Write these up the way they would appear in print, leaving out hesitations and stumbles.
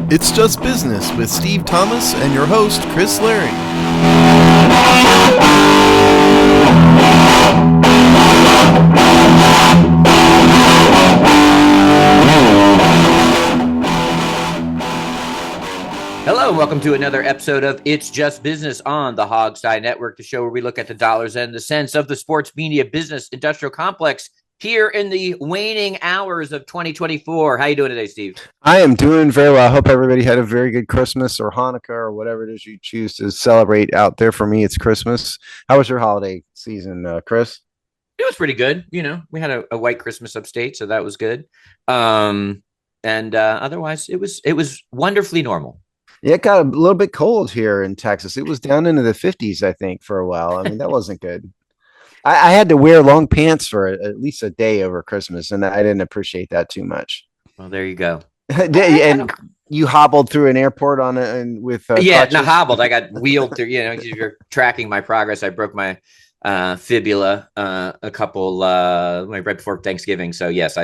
It's Just Business with Steve Thomas and your host, Chris Larry. Hello, welcome to another episode of It's Just Business on the Hogside Network, the show where we look at the dollars and the cents of the sports media business industrial complex here in the waning hours of 2024. How you doing today, Steve? I am doing very well. I hope everybody had a very good Christmas or Hanukkah or whatever it is you choose to celebrate out there. For me, it's Christmas. How was your holiday season, Chris? It was pretty good. You know, we had a white Christmas upstate, so that was good. Otherwise, it was wonderfully normal. Yeah, it got a little bit cold here in Texas. It was down into the 50s, I think, for a while. I mean, that wasn't good. I had to wear long pants for at least a day over Christmas, and I didn't appreciate that too much. Well, there you go. And you hobbled through an airport on it with not hobbled. I got wheeled through. You know, if you're tracking my progress, I broke my fibula right before Thanksgiving. So yes,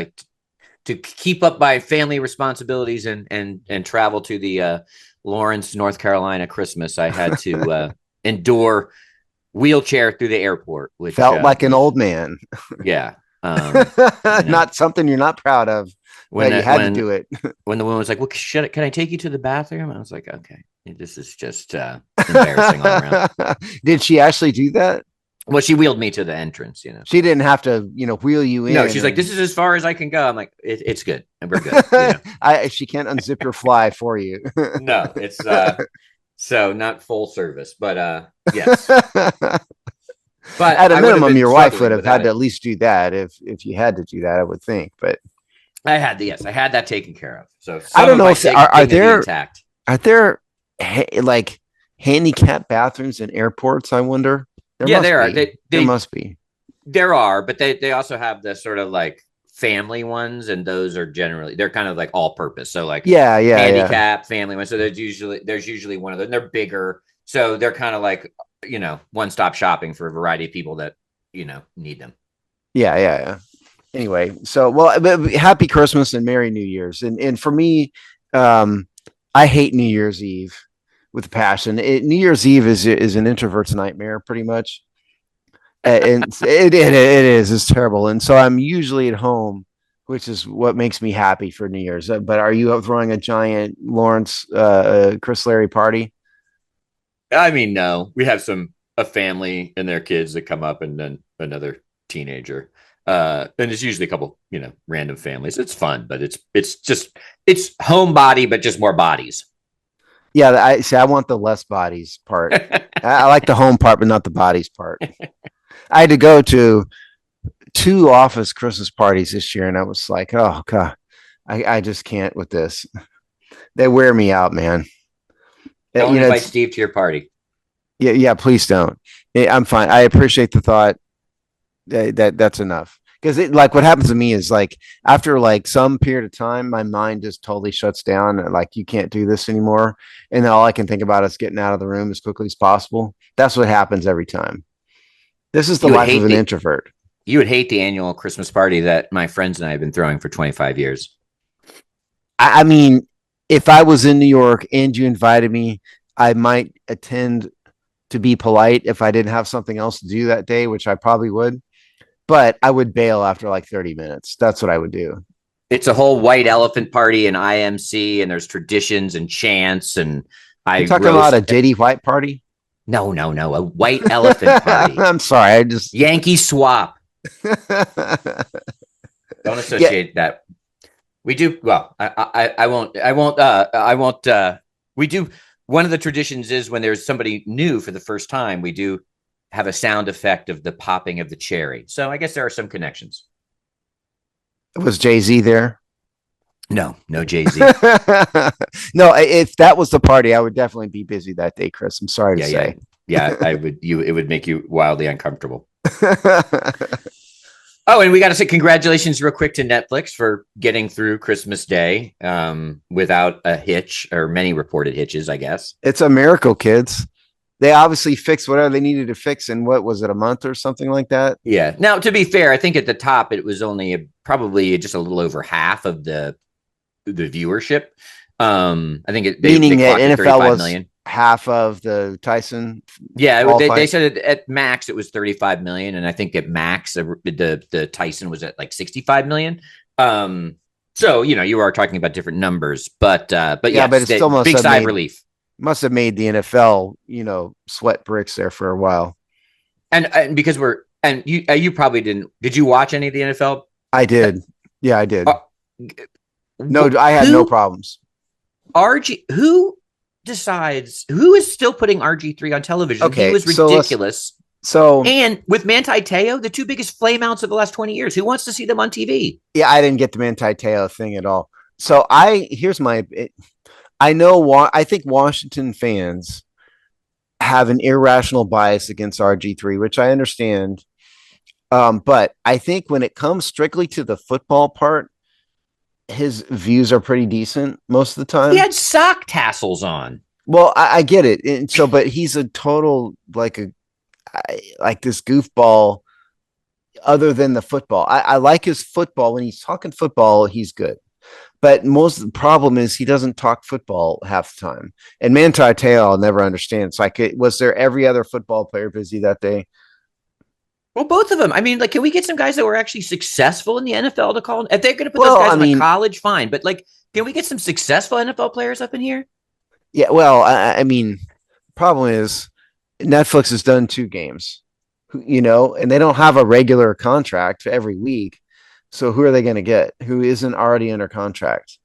to keep up my family responsibilities and travel to the Lawrence, North Carolina Christmas, I had to endure wheelchair through the airport, which felt like an old man. Yeah. Not something you're not proud of. When you had to do it. When the woman was like, well, can I take you to the bathroom? I was like, okay, this is just embarrassing all around. Did she actually do that? Well, she wheeled me to the entrance, you know. She didn't have to, wheel you in. No, she's like, this is as far as I can go. I'm like, it's good. And we're good. You know? She can't unzip your fly for you. No, it's so not full service, but yes. But at a minimum, your wife would have had to at least do that if you had to do that, I would think. But I had that taken care of. So I don't know if are there like handicap bathrooms in airports? I wonder. There are. There must be. There are, but they also have the sort of like family ones, and those are they're kind of like all purpose. So like handicap family ones. So there's usually one of them. They're bigger, so they're kind of like one-stop shopping for a variety of people that need them. Yeah. Anyway, so happy Christmas and Merry New Year's. And for me, I hate New Year's Eve with passion. New Year's Eve is an introvert's nightmare, pretty much. And it is. It's terrible. And so I'm usually at home, which is what makes me happy for New Year's. But are you throwing a giant Lawrence Chris Larry party? I mean, no. We have a family and their kids that come up, and then another teenager. And it's usually a couple, random families. It's fun, but it's homebody, but just more bodies. Yeah, I want the less bodies part. I like the home part, but not the bodies part. I had to go to 2 office Christmas parties this year, and I was like, oh God, I just can't with this. They wear me out, man. Don't invite Steve to your party. Yeah, please don't. I'm fine. I appreciate the thought. That's enough. Because what happens to me is like after like some period of time, my mind just totally shuts down. Like you can't do this anymore, and then all I can think about is getting out of the room as quickly as possible. That's what happens every time. This is the life of an introvert. You would hate the annual Christmas party that my friends and I have been throwing for 25 years. I mean, if I was in New York and you invited me, I might attend to be polite if I didn't have something else to do that day, which I probably would. But I would bail after like 30 minutes. That's what I would do. It's a whole white elephant party in IMC, and there's traditions and chants. And You're talking about a Diddy white party? No. A white elephant party. I'm sorry. Yankee swap. Don't associate that. We do. Well, I won't. We do. One of the traditions is when there's somebody new for the first time, we do have a sound effect of the popping of the cherry. So I guess there are some connections. Was Jay-Z there? No Jay-Z. No, if that was the party, I would definitely be busy that day, Chris. I'm sorry to say. Yeah, I would. It would make you wildly uncomfortable. Oh, and we got to say congratulations real quick to Netflix for getting through Christmas Day without a hitch, or many reported hitches, I guess. It's a miracle, kids. They obviously fixed whatever they needed to fix in, what was it, a month or something like that? Yeah. Now, to be fair, I think at the top it was only probably just a little over half of the viewership. I think Meaning they that clocked at NFL 35 was million. half of the Tyson. Yeah, they said at max it was 35 million, and I think at max the Tyson was at like 65 million. So you are talking about different numbers, but Yeah, but yes, it still big sigh of relief. must have made the NFL, sweat bricks there for a while. And because you probably did you watch any of the NFL? I did. Yeah, I did. Uh, No, I had no problems. Who decides who is still putting RG3 on television? Okay, He was ridiculous. So And with Manti Te'o, the two biggest flameouts of the last 20 years, who wants to see them on TV? yeah, I didn't get the Manti Te'o thing at all. So I think Washington fans have an irrational bias against RG3, which I understand. But I think when it comes strictly to the football part, his views are pretty decent most of the time. He had sock tassels on. Well, I get it. And so, but he's a total like this goofball. Other than the football, I like his football. When he's talking football, he's good. But most of the problem is he doesn't talk football half the time. And Manti Te'o, I'll never understand. It's like, was there every other football player busy that day? Well, both of them. I mean, like, can we get some guys that were actually successful in the NFL to call? If they're going to put those guys in college, fine. But like, can we get some successful NFL players up in here? Yeah. Well, I mean, problem is Netflix has done 2 games, and they don't have a regular contract every week. So who are they going to get? Who isn't already under contract?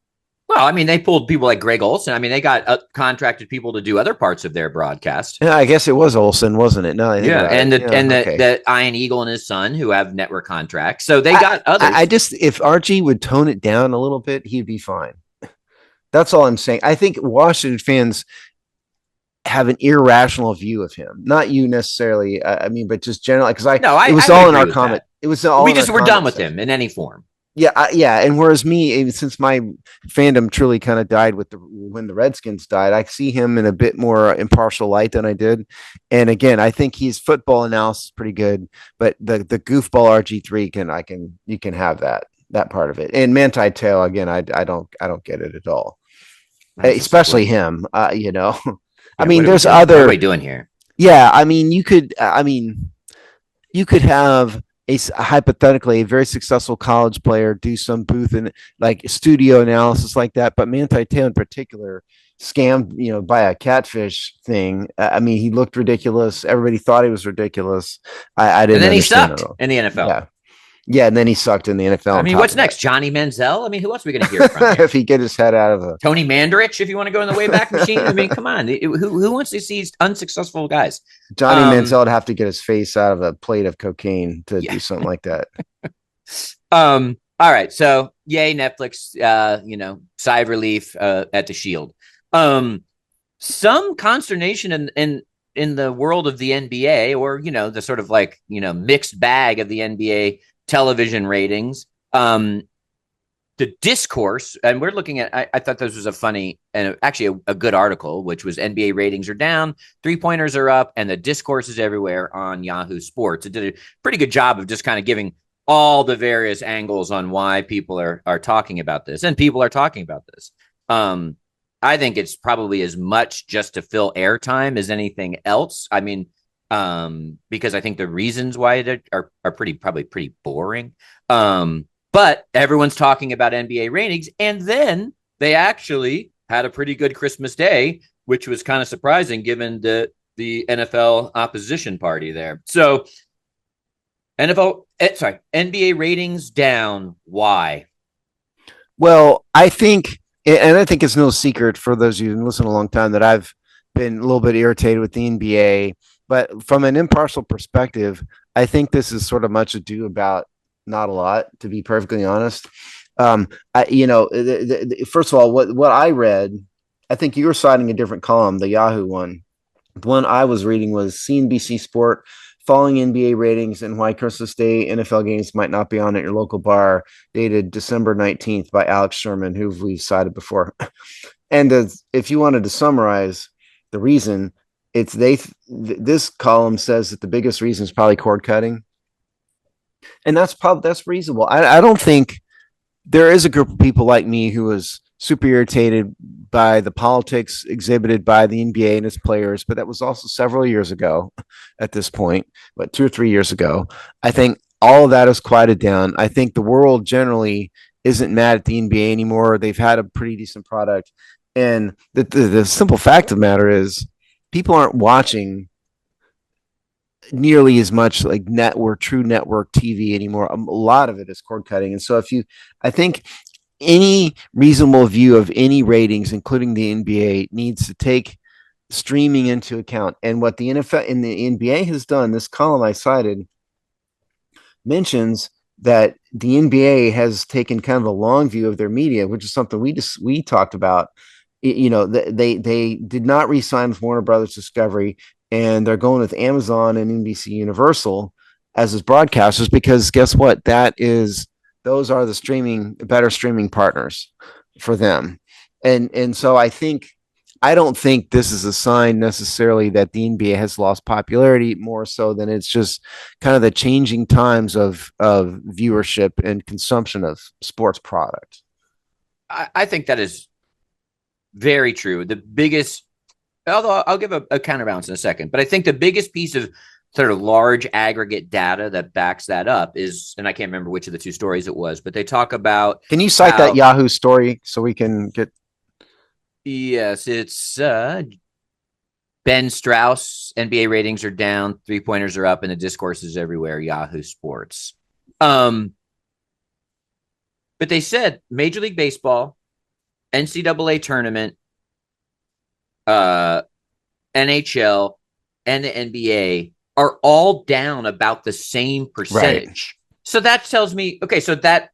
Well, I mean, they pulled people like Greg Olsen. I mean, they got contracted people to do other parts of their broadcast. Yeah, I guess it was Olsen, wasn't it? No, the Ian Eagle and his son who have network contracts. So they got others. I just, if RG would tone it down a little bit, he'd be fine. That's all I'm saying. I think Washington fans have an irrational view of him. Not you necessarily. But just generally, because it was all in our comment. It was all. We just were done with him in any form. Yeah, and whereas me, since my fandom truly kind of died when the Redskins died, I see him in a bit more impartial light than I did. And again, I think his football analysis is pretty good, but the goofball RG3 you can have that part of it. And Manti Te'o, again, I don't get it at all, especially him. Yeah, I mean, there's other. What are we doing here? Yeah, I mean, you could have hypothetically a very successful college player do some booth and like studio analysis like that, but Manti Te'o in particular scammed, by a catfish thing. I mean, he looked ridiculous. Everybody thought he was ridiculous. I didn't. And then he sucked in the NFL. Yeah, and then he sucked in the NFL. I mean, what's next? Johnny Manziel? I mean, who else are we going to hear from? If he get his head out of a Tony Mandarich, if you want to go in the Wayback Machine. I mean, come on. Who wants to see unsuccessful guys? Johnny Manziel would have to get his face out of a plate of cocaine to do something like that. All right. So, yay, Netflix. Sigh of relief at the Shield. Some consternation in the world of the NBA, or the sort of like mixed bag of the NBA television ratings. The discourse, and we're looking at, I thought this was a funny and actually a good article, which was NBA ratings are down, 3-pointers are up, and the discourse is everywhere on Yahoo Sports. It did a pretty good job of just kind of giving all the various angles on why people are talking about this, and people are talking about this. I think it's probably as much just to fill airtime as anything else. I mean, because I think the reasons why they are probably pretty boring. But everyone's talking about NBA ratings, and then they actually had a pretty good Christmas Day, which was kind of surprising given the NFL opposition party there. So NBA ratings down. Why? Well, I think it's no secret for those of you who've listened a long time that I've been a little bit irritated with the NBA. But from an impartial perspective, I think this is sort of much ado about not a lot, to be perfectly honest. First of all, what I read, I think you were citing a different column, the Yahoo one. The one I was reading was CNBC Sport, falling NBA ratings and why Christmas Day NFL games might not be on at your local bar, dated December 19th by Alex Sherman, who we've cited before. And if you wanted to summarize the reason, this column says that the biggest reason is probably cord cutting, and that's reasonable. I don't think there is a group of people like me who was super irritated by the politics exhibited by the NBA and its players, but that was also several years ago at this point, but 2 or 3 years ago. I think all of that has quieted down. I think the world generally isn't mad at the NBA anymore. They've had a pretty decent product. And the simple fact of the matter is people aren't watching nearly as much like true network TV anymore. A lot of it is cord cutting. And so I think any reasonable view of any ratings, including the NBA, needs to take streaming into account. And what the NFL and the NBA has done, this column I cited mentions that the NBA has taken kind of a long view of their media, which is something we talked about. They did not re-sign with Warner Brothers Discovery, and they're going with Amazon and NBC Universal as his broadcasters because guess what? Those are the better streaming partners for them. And so I don't think this is a sign necessarily that the NBA has lost popularity, more so than it's just kind of the changing times of viewership and consumption of sports product. I think that is very true. The biggest, although I'll give a counterbalance in a second, but I think the biggest piece of sort of large aggregate data that backs that up is, and I can't remember which of the two stories it was, but they talk about. Can you cite that Yahoo story so we can get? Yes, it's Ben Strauss. NBA ratings are down, 3-pointers are up, and the discourse is everywhere. Yahoo Sports. But they said Major League Baseball, NCAA tournament, NHL, and the NBA are all down about the same percentage. Right. So that tells me, okay, so that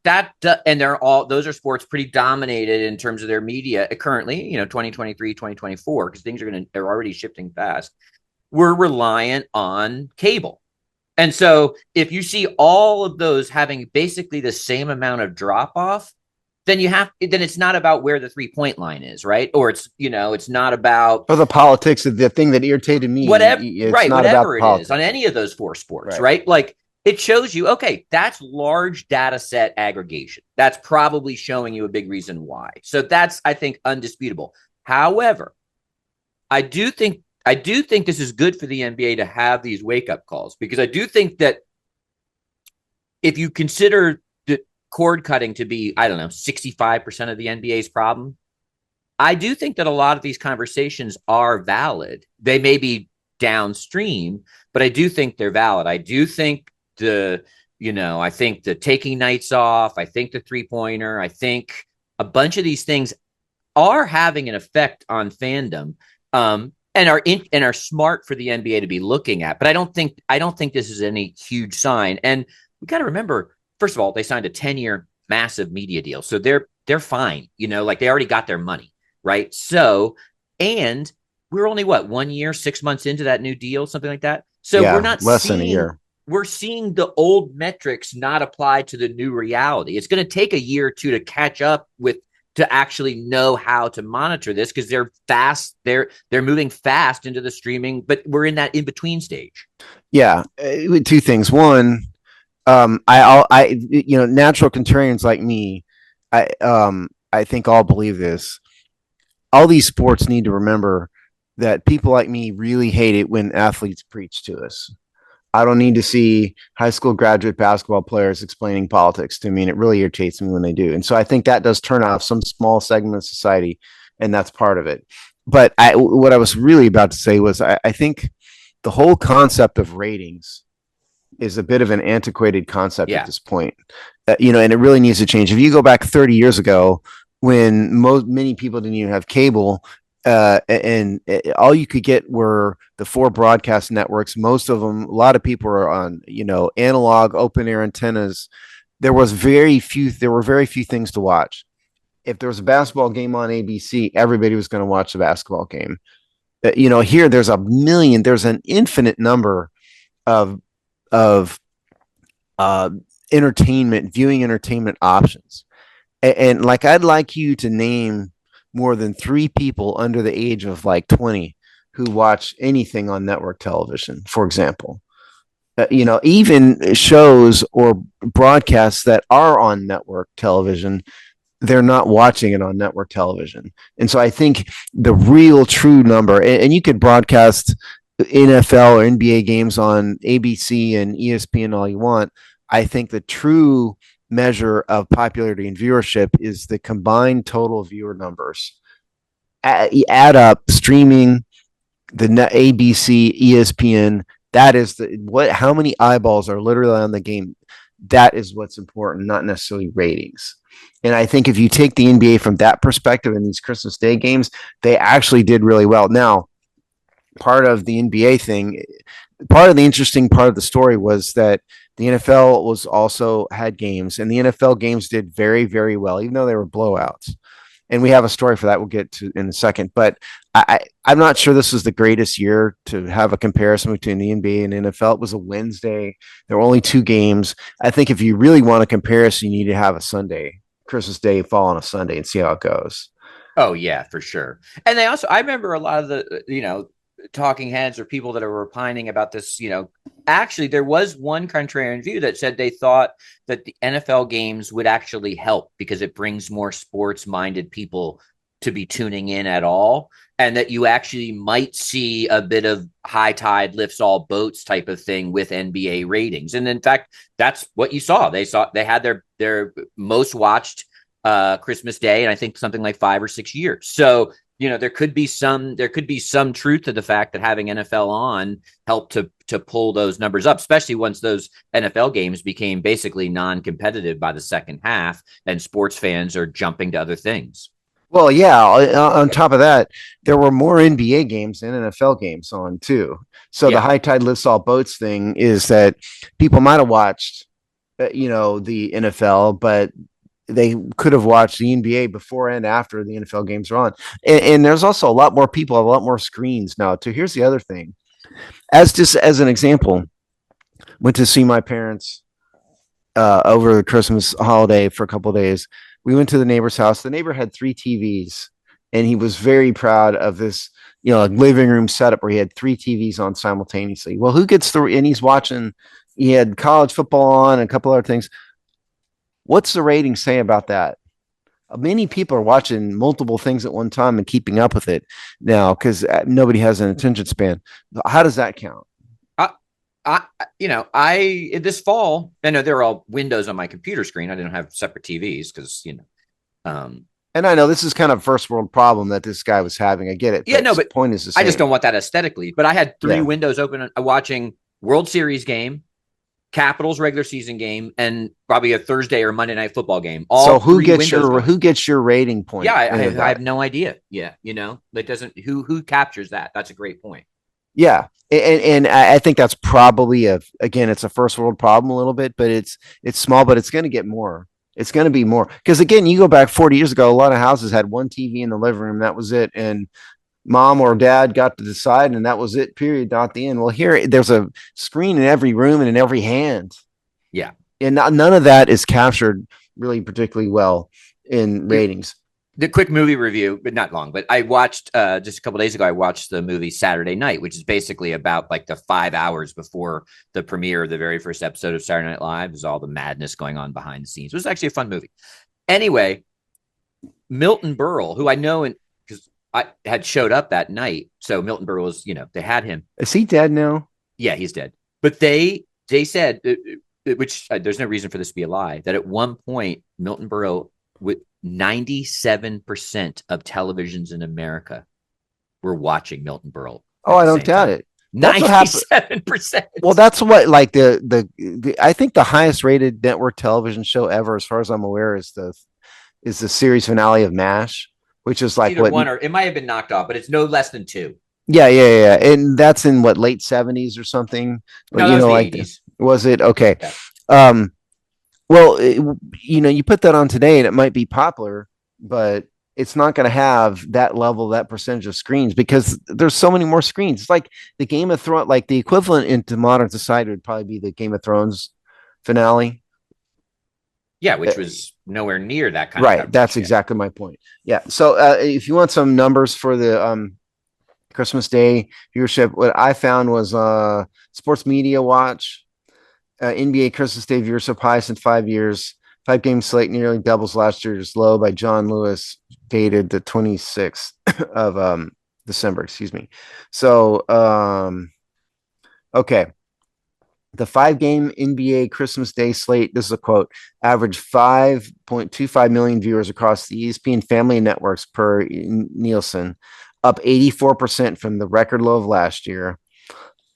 and those are sports pretty dominated in terms of their media currently, 2023, 2024, because things they're already shifting fast. We're reliant on cable. And so if you see all of those having basically the same amount of drop off, then it's not about where the 3-point line is, right? Or it's not about the politics of the thing that irritated me. Whatever, right? Not whatever about it is on any of those four sports, right? Like it shows you, okay, that's large data set aggregation. That's probably showing you a big reason why. So that's, I think, undisputable. However, I do think this is good for the NBA to have these wake up calls, because I do think that if you consider cord cutting to be, 65% of the NBA's problem, I do think that a lot of these conversations are valid. They may be downstream, but I do think they're valid. I do think I think the taking nights off, I think the 3-pointer, I think a bunch of these things are having an effect on fandom, and are smart for the NBA to be looking at. But I don't think this is any huge sign. And we got to remember, first of all, they signed a 10-year massive media deal. So they're fine, like they already got their money, right? So, and we're only 1 year, 6 months into that new deal, something like that. So we're not less than a year. We're seeing the old metrics not apply to the new reality. It's going to take a year or two to catch up to actually know how to monitor this, because they're fast. They're moving fast into the streaming, but we're in that in-between stage. Yeah. Two things. One, natural contrarians like me, I think all believe this. All these sports need to remember that people like me really hate it when athletes preach to us. I don't need to see high school graduate basketball players explaining politics to me, and it really irritates me when they do. And so I think that does turn off some small segment of society, and that's part of it. But what I was really about to say was I think the whole concept of ratings is a bit of an antiquated concept at this point, and it really needs to change. If you go back 30 years ago, when many people didn't even have cable, and all you could get were the 4 broadcast networks. Most of them, a lot of people are on, analog open air antennas. There were very few things to watch. If there was a basketball game on ABC, everybody was going to watch the basketball game. Here there's an infinite number of viewing entertainment options. And like, I'd like you to name more than 3 people under the age of 20 who watch anything on network television, for example. Even shows or broadcasts that are on network television they're not watching it on network television. And so I think the real true number, and you could broadcast NFL or NBA games on ABC and ESPN all you want. I think the true measure of popularity and viewership is the combined total viewer numbers. Add up streaming, the ABC, ESPN. That is how many eyeballs are literally on the game. That is what's important, not necessarily ratings. And I think if you take the NBA from that perspective in these Christmas Day games, they actually did really well. Now, part of the NBA thing, part of the interesting part of the story was that the NFL was also had games, and the NFL games did very, very well, even though they were blowouts. And we have a story for that we'll get to in a second. But I'm not sure this was the greatest year to have a comparison between the NBA and NFL. It was a Wednesday. There were only 2 games. I think if you really want a comparison, you need to have a Sunday, Christmas Day fall on a Sunday, and see how it goes. Oh, yeah, for sure. And they also, I remember a lot of the, talking heads or people that are repining about this, actually there was one contrarian view that said they thought that the NFL games would actually help because it brings more sports minded people to be tuning in at all. And that you actually might see a bit of high tide lifts all boats type of thing with NBA ratings. And in fact, that's what you saw. They had their most watched Christmas Day, and I think something like 5 or 6 years. So, there could be some truth to the fact that having NFL on helped to pull those numbers up, especially once those NFL games became basically non-competitive by the second half and sports fans are jumping to other things. Well, yeah. On top of that, there were more NBA games than NFL games on too. So the high tide lifts all boats thing is that people might have watched, the NFL, but they could have watched the NBA before and after the NFL games are on. And there's also a lot more people, a lot more screens now too. Here's the other thing. As an example, went to see my parents over the Christmas holiday for a couple of days. We went to the neighbor's house. The neighbor had 3 TVs, and he was very proud of this, living room setup where he had 3 TVs on simultaneously. Well, who gets and he's watching, he had college football on and a couple other things. What's the rating say about that? Many people are watching multiple things at one time and keeping up with it now because nobody has an attention span. How does that count? This fall, I know there are all windows on my computer screen. I didn't have separate TVs because, and I know this is kind of first world problem that this guy was having. I get it. Yeah, no, but the point is the same. I just don't want that aesthetically. But I had 3 windows open watching World Series game, Capitals regular season game, and probably a Thursday or Monday night football game. So who gets your rating point? Yeah, I have no idea. Yeah, that doesn't who captures that? That's a great point. Yeah, and I think that's probably it's a first world problem a little bit, but it's small, but it's going to get more. It's going to be more because again, you go back 40 years ago, a lot of houses had 1 TV in the living room. That was it, and mom or dad got to decide, and that was it, period, not the end. Well, here there's a screen in every room and in every hand. Yeah. And none of that is captured really particularly well in ratings. The quick movie review, but not long, but I watched just a couple days ago, I watched the movie Saturday Night, which is basically about like the 5 hours before the premiere of the very first episode of Saturday Night Live. There's all the madness going on behind the scenes. It was actually a fun movie. Anyway, Milton Berle, who I know because I had showed up that night. So Milton Berle was, they had him. Is he dead now? Yeah, he's dead. But they said, which there's no reason for this to be a lie, that at one point, Milton Berle, with 97% of televisions in America were watching Milton Berle. Oh, I don't doubt it. 97%. Well, that's what like the I think the highest rated network television show ever, as far as I'm aware, is the series finale of MASH, which is like either one or it might have been knocked off, but it's no less than 2. Yeah, and that's in late 70s or something. No, like 80s. Was it okay? Yeah. Well, you put that on today, and it might be popular, but it's not going to have that level, that percentage of screens because there's so many more screens. It's like the Game of Thrones, like the equivalent into modern society would probably be the Game of Thrones finale. Yeah, which was nowhere near that kind of coverage. Right. That's exactly my point. Yeah. So if you want some numbers for the Christmas Day viewership, what I found was Sports Media Watch, NBA Christmas Day viewership highest in 5 years, 5-game slate nearly doubles last year's low by John Lewis, dated the 26th of December. Excuse me. So, okay. The 5-game NBA Christmas Day slate, this is a quote, averaged 5.25 million viewers across the ESPN family networks per Nielsen, up 84% from the record low of last year,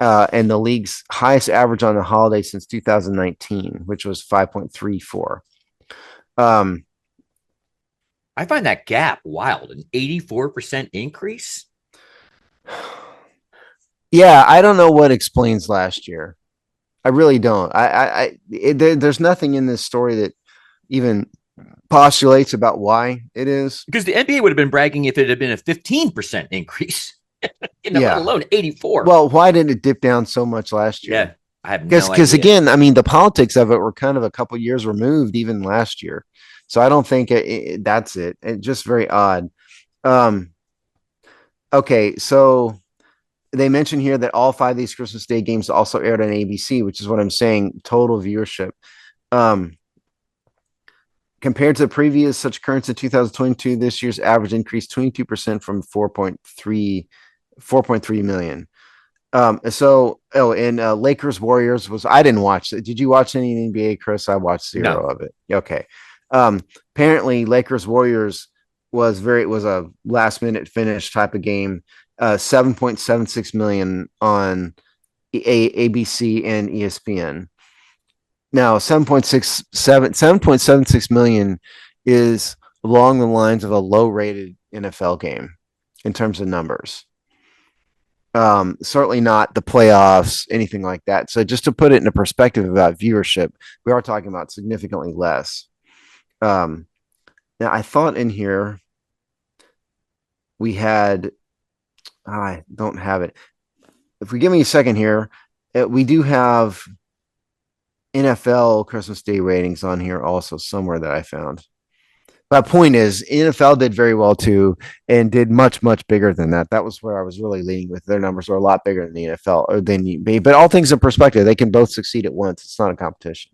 and the league's highest average on the holiday since 2019, which was 5.34. I find that gap wild, an 84% increase. Yeah, I don't know what explains last year. I really don't. There's nothing in this story that even postulates about why it is. Because the NBA would have been bragging if it had been a 15% increase, let alone 84. Well, why didn't it dip down so much last year? Yeah, I have no idea. Because again, I mean, the politics of it were kind of a couple years removed, even last year. So I don't think that's it. It's just very odd. Okay, so they mentioned here that all 5 of these Christmas Day games also aired on ABC, which is what I'm saying, total viewership. Compared to the previous such currents in 2022, this year's average increased 22% from 4.3 million. Lakers Warriors I didn't watch it. Did you watch any NBA, Chris? I watched zero of it. Okay. Apparently Lakers Warriors was a last minute finish type of game. 7.76 million on ABC and ESPN. Now, 7.76 million is along the lines of a low-rated NFL game in terms of numbers. Certainly not the playoffs, anything like that. So just to put it into perspective about viewership, we are talking about significantly less. Now, I thought in here we had, I don't have it. If we give me a second here, we do have NFL Christmas Day ratings on here also somewhere that I found. My point is, NFL did very well too, and did much, much bigger than that. That was where I was really leaning with. Their numbers are a lot bigger than the NFL or than NBA. But all things in perspective, they can both succeed at once. It's not a competition.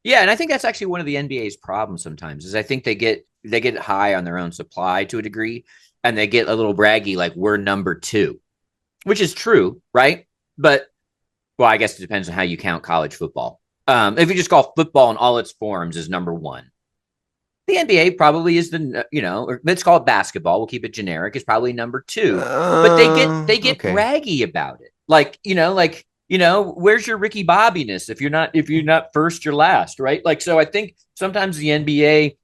Yeah, and I think that's actually one of the NBA's problems sometimes. Is I think they get high on their own supply to a degree, and they get a little braggy, like we're number 2, which is true, right? But well, I guess it depends on how you count college football. If you just call football in all its forms as number 1. The NBA probably is or let's call it basketball. We'll keep it generic. Is probably number 2, but they get braggy about it. Where's your Ricky Bobbiness if you're not first, you're last, right? Like, so I think sometimes the NBA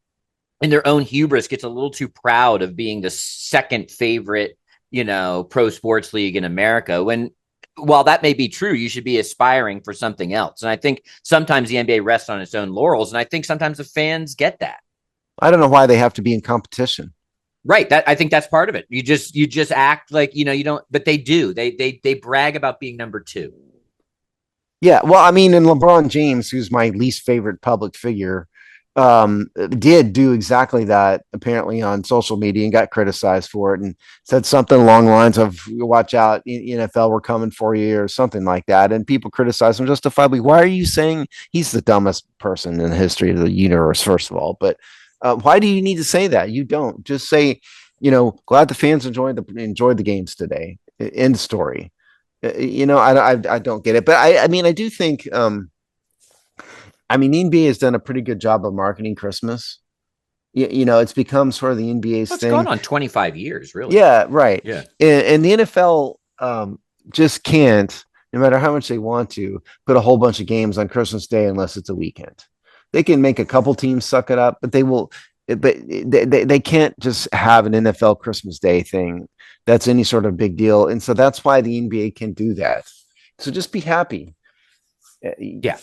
in their own hubris gets a little too proud of being the second favorite, pro sports league in America. When while that may be true, you should be aspiring for something else. And I think sometimes the NBA rests on its own laurels, and I think sometimes the fans get that. I don't know why they have to be in competition. Right. I think that's part of it. You just act like, you don't, but they do. They brag about being number 2. Yeah. Well, I mean, and LeBron James, who's my least favorite public figure, did do exactly that apparently on social media and got criticized for it and said something along the lines of watch out, NFL, we're coming for you or something like that. And people criticize him justifiably. Why are you saying he's the dumbest person in the history of the universe, first of all? But why do you need to say that? You don't just say, glad the fans enjoyed the games today. End story. I don't get it, but I mean, I do think, the NBA has done a pretty good job of marketing Christmas. It's become sort of the NBA's thing. It's gone on 25 years, really. Yeah, right. Yeah. And the NFL just can't, no matter how much they want to, put a whole bunch of games on Christmas Day unless it's a weekend. They can make a couple teams suck it up, but they can't just have an NFL Christmas Day thing that's any sort of big deal. And so that's why the NBA can do that. So just be happy. Yeah.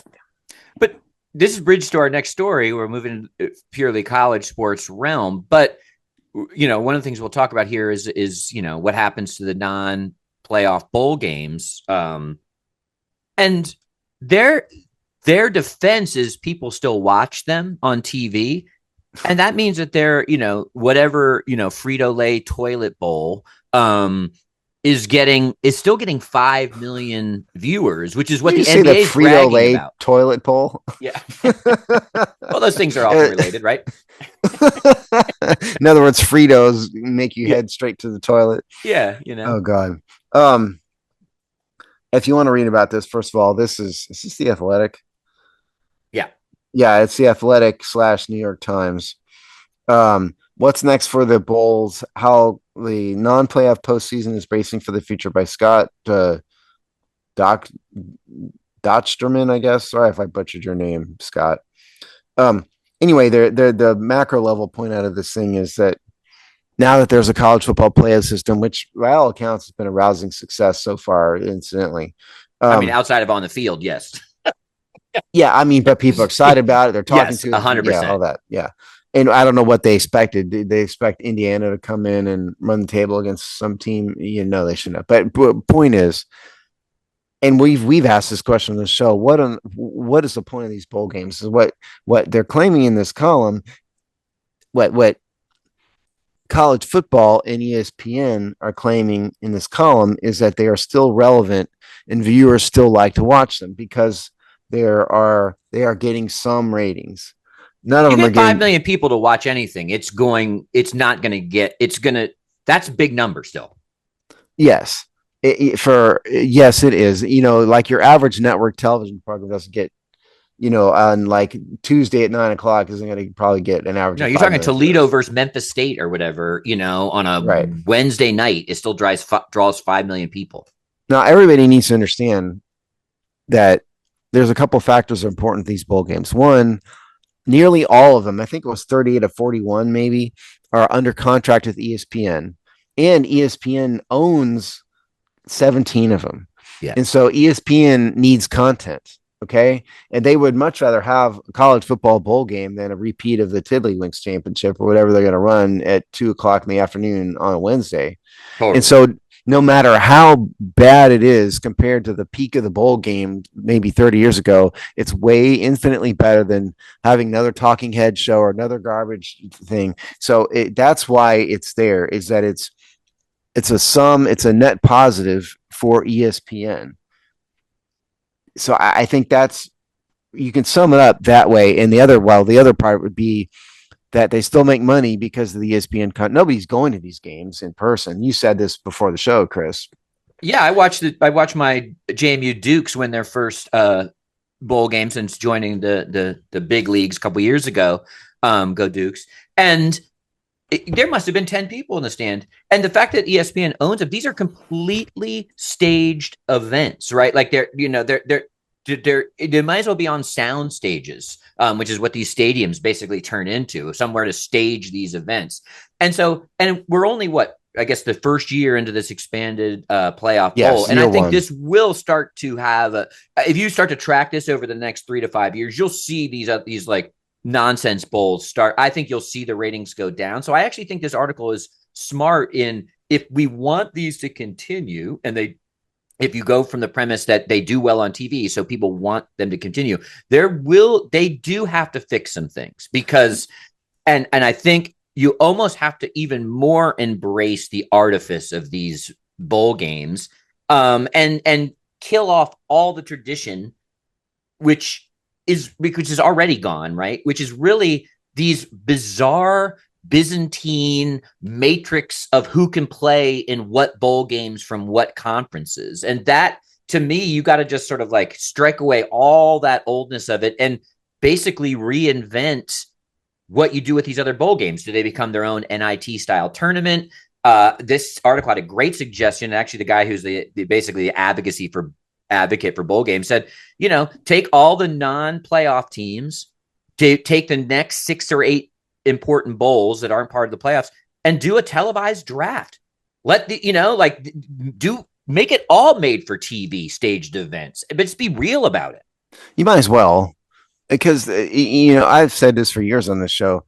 But this is bridge to our next story. We're moving purely college sports realm. But, one of the things we'll talk about here is what happens to the non-playoff bowl games. And their defense is people still watch them on TV. And that means that they're, whatever, Frito-Lay toilet bowl is still getting 5 million viewers, which is what the NBA is bragging about. Toilet bowl? Yeah. Well, those things are often related, right? In other words, Fritos make you head straight to the toilet. Yeah, Oh God. If you want to read about this, first of all, is this the Athletic? Yeah. Yeah, it's the Athletic / New York Times. What's next for the Bulls? How the non-playoff postseason is bracing for the future by Scott Dochterman, I guess. Sorry if I butchered your name, Scott. Anyway, the macro level point out of this thing is that now that there's a college football playoff system, which by all accounts has been a rousing success so far, incidentally. I mean, outside of on the field, yes. Yeah, I mean, but people are excited about it. They're talking to 100%. Yeah, all that. Yeah. And I don't know what they expected. Did they expect Indiana to come in and run the table against some team? You know, they shouldn't have. But point is, and we've asked this question on the show, what is the point of these bowl games? Is what they're claiming in this column, what college football and ESPN are claiming in this column is that they are still relevant and viewers still like to watch them because they are getting some ratings. None of them are getting 5 million people to watch anything. That's a big number still. Yes. Yes, it is. You know, like your average network television program doesn't get, on like Tuesday at 9:00 isn't going to probably get an average. No, you're talking Toledo versus Memphis State or whatever, on a Wednesday night, it still draws 5 million people. Now, everybody needs to understand that there's a couple factors that are important in these bowl games. One, nearly all of them, I think it was 38 of 41 maybe, are under contract with ESPN. And ESPN owns 17 of them. Yeah. And so ESPN needs content. Okay. And they would much rather have a college football bowl game than a repeat of the Tiddlywinks Championship or whatever they're going to run at 2:00 in the afternoon on a Wednesday. Totally. And so no matter how bad it is compared to the peak of the bowl game, maybe 30 years ago, it's way infinitely better than having another talking head show or another garbage thing. So that's why it's there, is that it's a net positive for ESPN. So I think you can sum it up that way. And the other part would be that they still make money because of the ESPN. Nobody's going to these games in person. You said this before the show, Chris. Yeah, I watched my JMU Dukes win their first bowl game since joining the big leagues a couple years ago. Go Dukes. And there must have been 10 people in the stand. And the fact that ESPN owns them, these are completely staged events, right? Like they might as well be on sound stages, which is what these stadiums basically turn into, somewhere to stage these events. And we're only the first year into this expanded playoff bowl. And I think this will start to have if you start to track this over the next 3 to 5 years, you'll see these like nonsense bowls start. I think you'll see the ratings go down. So I actually think this article is smart if we want these to continue, and if you go from the premise that they do well on TV, so people want them to continue, they do have to fix some things because, and I think you almost have to even more embrace the artifice of these bowl games, and kill off all the tradition, which is already gone, right? Which is really these bizarre Byzantine matrix of who can play in what bowl games from what conferences. And that, to me, you got to just sort of like strike away all that oldness of it and basically reinvent what you do with these other bowl games. Do they become their own NIT style tournament? This article had a great suggestion. Actually, the guy who's basically the advocate for bowl games said, take all the non-playoff teams, take the next 6 or 8 important bowls that aren't part of the playoffs and do a televised draft. Make it all made for TV staged events, but just be real about it. You might as well, because, I've said this for years on this show.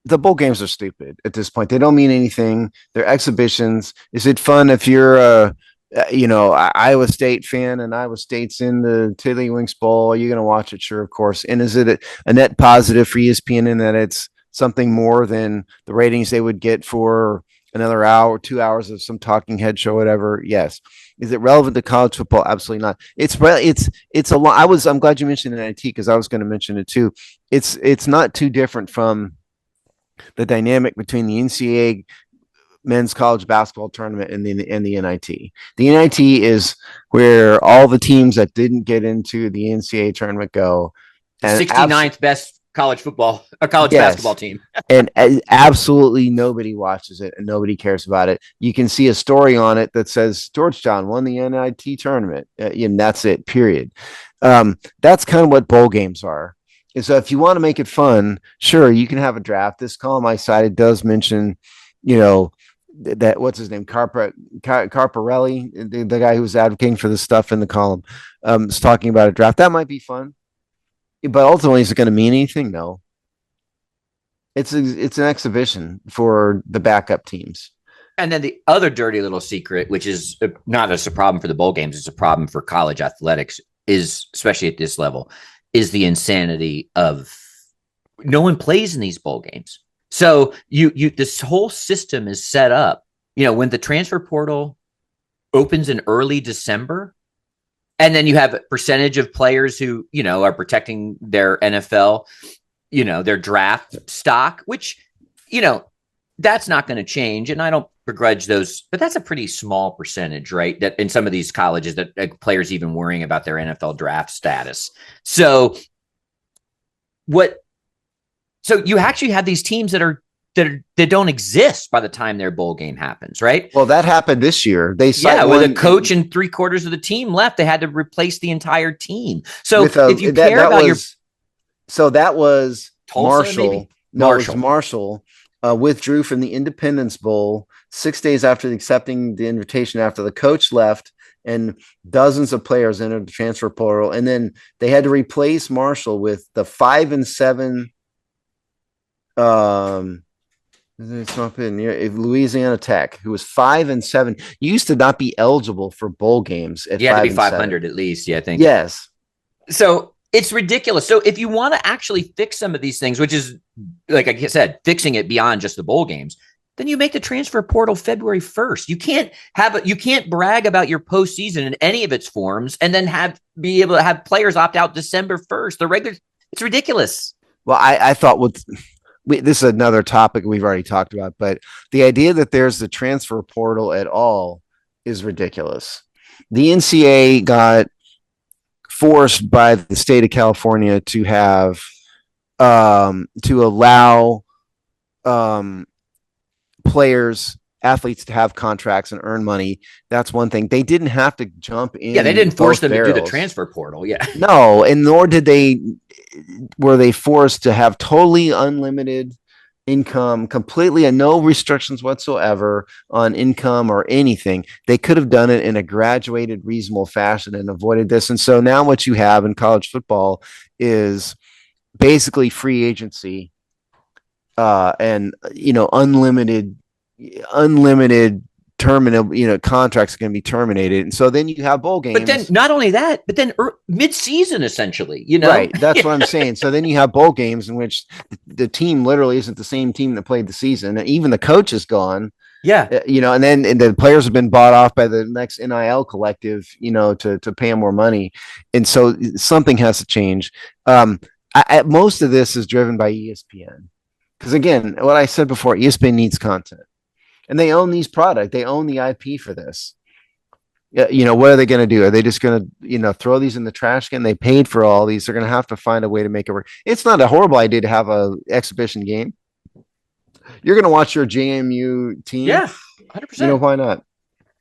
The bowl games are stupid at this point. They don't mean anything. They're exhibitions. Is it fun if you're Iowa State fan and Iowa State's in the Tiddlywinks Bowl? Are you going to watch it? Sure, of course. And is it a net positive for ESPN in that it's something more than the ratings they would get for another hour, 2 hours of some talking head show, whatever. Yes. Is it relevant to college football? Absolutely not. It's a lot. I'm glad you mentioned NIT because I was going to mention it too. It's not too different from the dynamic between the NCAA men's college basketball tournament and the NIT. The NIT is where all the teams that didn't get into the NCAA tournament go. And 69th best college basketball team. And absolutely nobody watches it and nobody cares about it. You can see a story on it that says Georgetown won the NIT tournament. And that's it, period. That's kind of what bowl games are. And so if you want to make it fun, sure, you can have a draft. This column I cited does mention, that what's his name, Carparelli, the guy who was advocating for this stuff in the column, is talking about a draft. That might be fun, but ultimately, is it going to mean anything? No. It's an exhibition for the backup teams. And then the other dirty little secret, which is not just a problem for the bowl games, it's a problem for college athletics, is especially at this level, is the insanity of no one plays in these bowl games. So this whole system is set up, when the transfer portal opens in early December, and then you have a percentage of players who, are protecting their NFL, their draft stock, which, that's not going to change. And I don't begrudge those, but that's a pretty small percentage, right? That in some of these colleges that players even worrying about their NFL draft status. So you actually have these teams that don't exist by the time their bowl game happens, right? Well, that happened this year. With a coach and 3/4 of the team left, they had to replace the entire team. So if you care about so that was Tulsa, Marshall. Maybe? No, it was Marshall withdrew from the Independence Bowl 6 days after accepting the invitation after the coach left. And dozens of players entered the transfer portal, and then they had to replace Marshall with the 5-7. It's not been near Louisiana Tech, who was 5-7. You used to not be eligible for bowl games. You had to be 500 at least. Yeah, I think. Yes. So it's ridiculous. So if you want to actually fix some of these things, which is, like I said, fixing it beyond just the bowl games, then you make the transfer portal February 1st. You can't brag about your postseason in any of its forms and then be able to have players opt out December 1st. It's ridiculous. Well, I thought this is another topic we've already talked about, but the idea that there's the transfer portal at all is ridiculous. The NCAA got forced by the state of California to have to allow athletes to have contracts and earn money. That's one thing. They didn't have to jump in. Yeah, they didn't force them to do the transfer portal. Yeah. No, and nor were they forced to have totally unlimited income, completely and no restrictions whatsoever on income or anything. They could have done it in a graduated, reasonable fashion and avoided this. And so now what you have in college football is basically free agency and unlimited terminal, contracts are going to be terminated. And so then you have bowl games. But then not only that, but then mid-season essentially, Right. That's what I'm saying. So then you have bowl games in which the team literally isn't the same team that played the season. And even the coach is gone. Yeah. And then the players have been bought off by the next NIL collective, to pay them more money. And so something has to change. Most of this is driven by ESPN. Because again, what I said before, ESPN needs content. And they own these products. They own the IP for this. What are they going to do? Are they just going to, throw these in the trash can? They paid for all these. They're going to have to find a way to make it work. It's not a horrible idea to have a exhibition game. You're going to watch your JMU team. Yeah, 100%. Why not?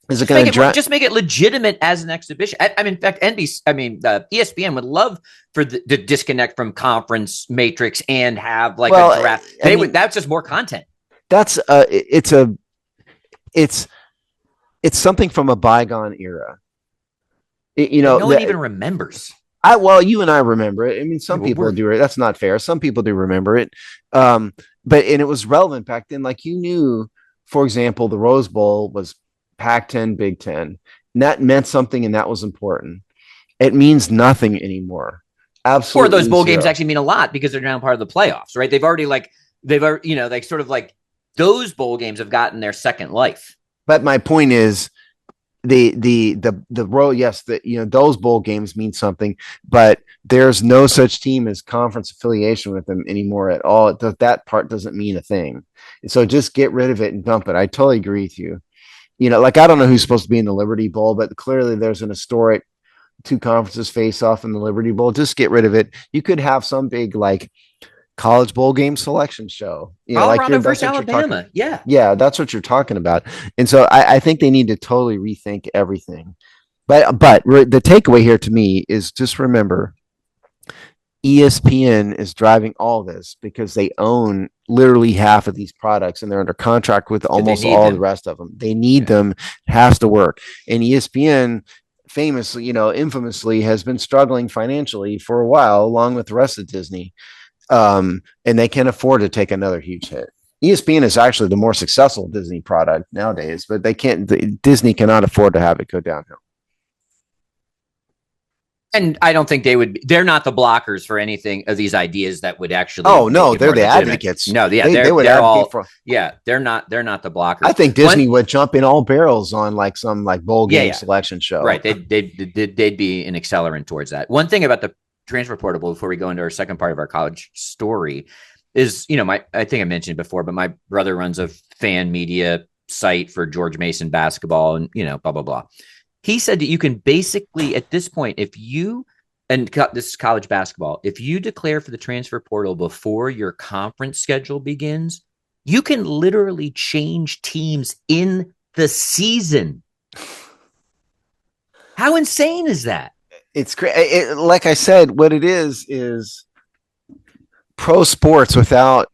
Is it going to just make it legitimate as an exhibition? In fact, ESPN would love for the disconnect from conference matrix and have a draft. That's just more content. That's it's something from a bygone era. No one even remembers. You and I remember it. Some people do it. That's not fair. Some people do remember it. And it was relevant back then. Like you knew, for example, the Rose Bowl was Pac-10, Big Ten. And that meant something, and that was important. It means nothing anymore. Absolutely. Or those bowl games actually mean a lot because they're now part of the playoffs, right? They've already those bowl games have gotten their second life. But my point is, the role, yes, those bowl games mean something, but there's no such team as conference affiliation with them anymore at all. That part doesn't mean a thing. So just get rid of it and dump it. I totally agree with you. Like, I don't know who's supposed to be in the Liberty Bowl, but clearly there's an historic two conferences face off in the Liberty Bowl. Just get rid of it. You could have some big like college bowl game selection show. Colorado versus Alabama. Yeah, that's what you're talking about. And so I think they need to totally rethink everything. But the takeaway here to me is just remember, ESPN is driving all this because they own literally half of these products and they're under contract with almost all the rest of them. They need them. It has to work. And ESPN famously, infamously has been struggling financially for a while, along with the rest of Disney. And they can't afford to take another huge hit. ESPN is actually the more successful Disney product nowadays, but Disney cannot afford to have it go downhill. And I don't think they're not the blockers for anything of these ideas that would actually. Oh no, they're the advocates. No, yeah, they would advocate they're not the blockers. I think Disney would jump in all barrels on like some like bowl game selection show. Right. They'd be an accelerant towards that. One thing about the transfer portal before we go into our second part of our college story is, I think I mentioned it before, but my brother runs a fan media site for George Mason basketball and, blah, blah, blah. He said that you can basically, at this point, this is college basketball, if you declare for the transfer portal before your conference schedule begins, you can literally change teams in the season. How insane is that? It's great. Like I said, what it is pro sports without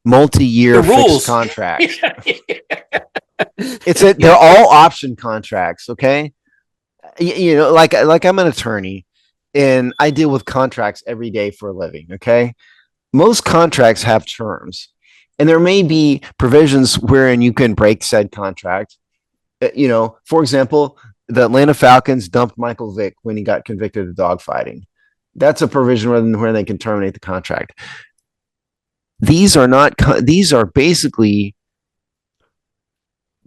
multi-year fixed contracts. They're all option contracts. Okay. Like I'm an attorney and I deal with contracts every day for a living. Okay. Most contracts have terms and there may be provisions wherein you can break said contract. For example, the Atlanta Falcons dumped Michael Vick when he got convicted of dogfighting. That's a provision where they can terminate the contract. These are basically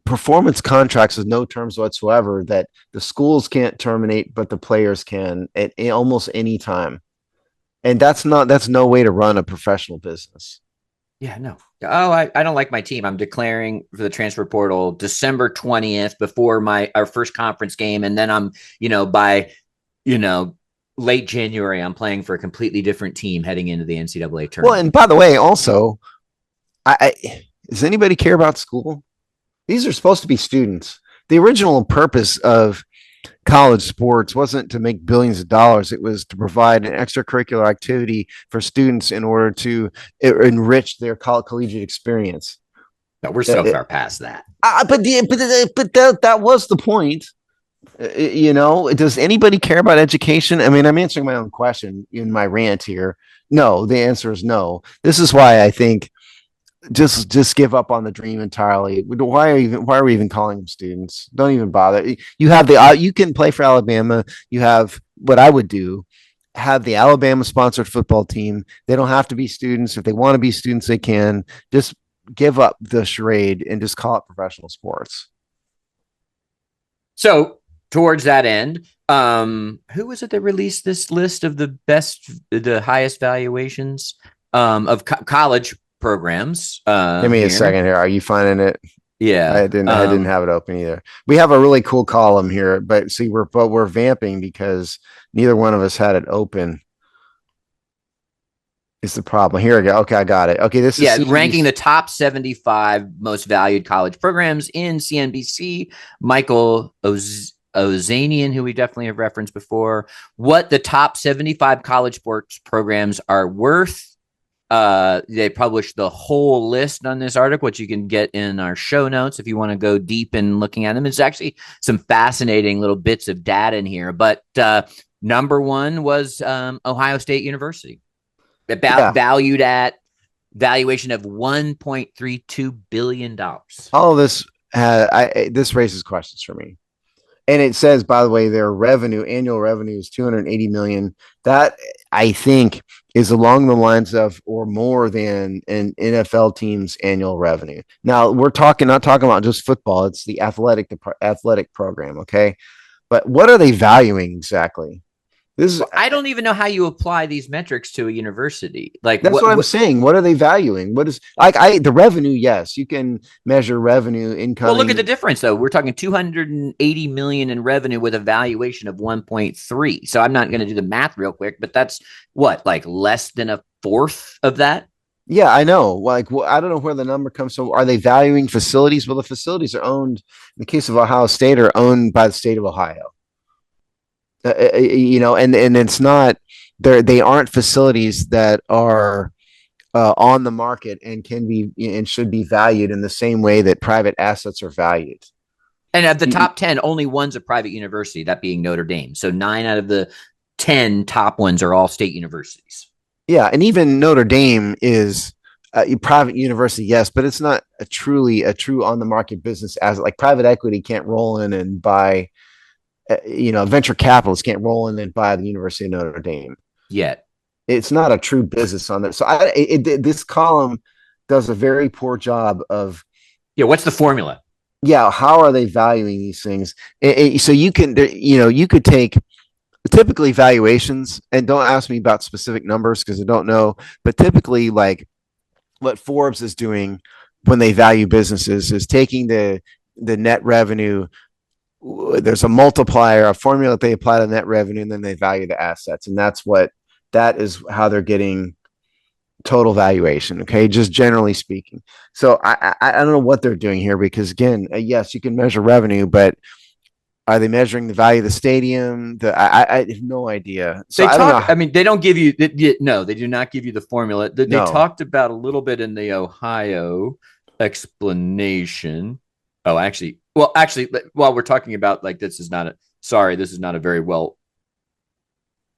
performance contracts with no terms whatsoever that the schools can't terminate, but the players can at almost any time. And that's no way to run a professional business. Yeah, no. Oh, I don't like my team. I'm declaring for the transfer portal December 20th before our first conference game. And then I'm, by, late January, I'm playing for a completely different team heading into the NCAA tournament. Well, and by the way, also, does anybody care about school? These are supposed to be students. The original purpose of college sports wasn't to make billions of dollars. It was to provide an extracurricular activity for students in order to enrich their collegiate experience. No, we're so far past that. But that was the point. Does anybody care about education? I mean, I'm answering my own question in my rant here. No, the answer is no. This is why I think just give up on the dream entirely. Why are we even calling them students? Don't even bother. You have you can play for Alabama. You have what I would do, have the Alabama sponsored football team. They don't have to be students. If they want to be students, they can. Just give up the charade and just call it professional sports. So towards that end, who was it that released this list of the highest valuations of college programs? Give me a second here. Are you finding it? Yeah, I didn't have it open either. We have a really cool column here, but see, we're vamping because neither one of us had it open. Is the problem. Here we go. Okay, I got it. Okay, this is CNBC. Ranking the top 75 most valued college programs in CNBC. Michael Ozanian, who we definitely have referenced before, what the top 75 college sports programs are worth. They published the whole list on this article, which you can get in our show notes if you want to go deep in looking at them. It's actually some fascinating little bits of data in here. But number one was Ohio State University, valued at valuation of $1.32 billion. All of this, this raises questions for me. And it says, by the way, their annual revenue is $280 million. That, I think, is along the lines of or more than an NFL team's annual revenue. Now we're not talking about just football. It's the athletic program. Okay. But what are they valuing exactly? This is Well, I don't even know how you apply these metrics to a university. Like That's what I'm saying. What are they valuing? What is the revenue? Yes, you can measure revenue well, look at the incoming. difference though. We're talking 280 million in revenue with a valuation of 1.3. So I'm not going to do the math real quick, but that's what, like less than a fourth of that? Yeah, I know. Like, I don't know where the number comes from. Are they valuing facilities? Well, the facilities are owned, in the case of Ohio State, are owned by the state of Ohio. And it's not they aren't facilities that are on the market and can be and should be valued in the same way that private assets are valued. And at the top 10, only one's a private university, that being Notre Dame. So 9 out of the 10 top ones are all state universities. Yeah, and even Notre Dame is a private university, yes, but it's not a true on the market business as like private equity can't roll in and buy, venture capitalists can't roll in and buy the University of Notre Dame Yet. It's not a true business on that. So this column does a very poor job of. Yeah, what's the formula? Yeah, how are they valuing these things? So you could take typically valuations, and don't ask me about specific numbers because I don't know, but typically like what Forbes is doing when they value businesses is taking the net revenue. There's a multiplier, a formula that they apply to net revenue, and then they value the assets, and that is how they're getting total valuation. Okay, just generally speaking. So I don't know what they're doing here because again, yes, you can measure revenue, but are they measuring the value of the stadium? I have no idea. So I don't know. I mean, they don't give you. No, they do not give you the formula. They No. talked about a little bit in the Ohio explanation. Oh, actually, while we're talking about like this is not a very well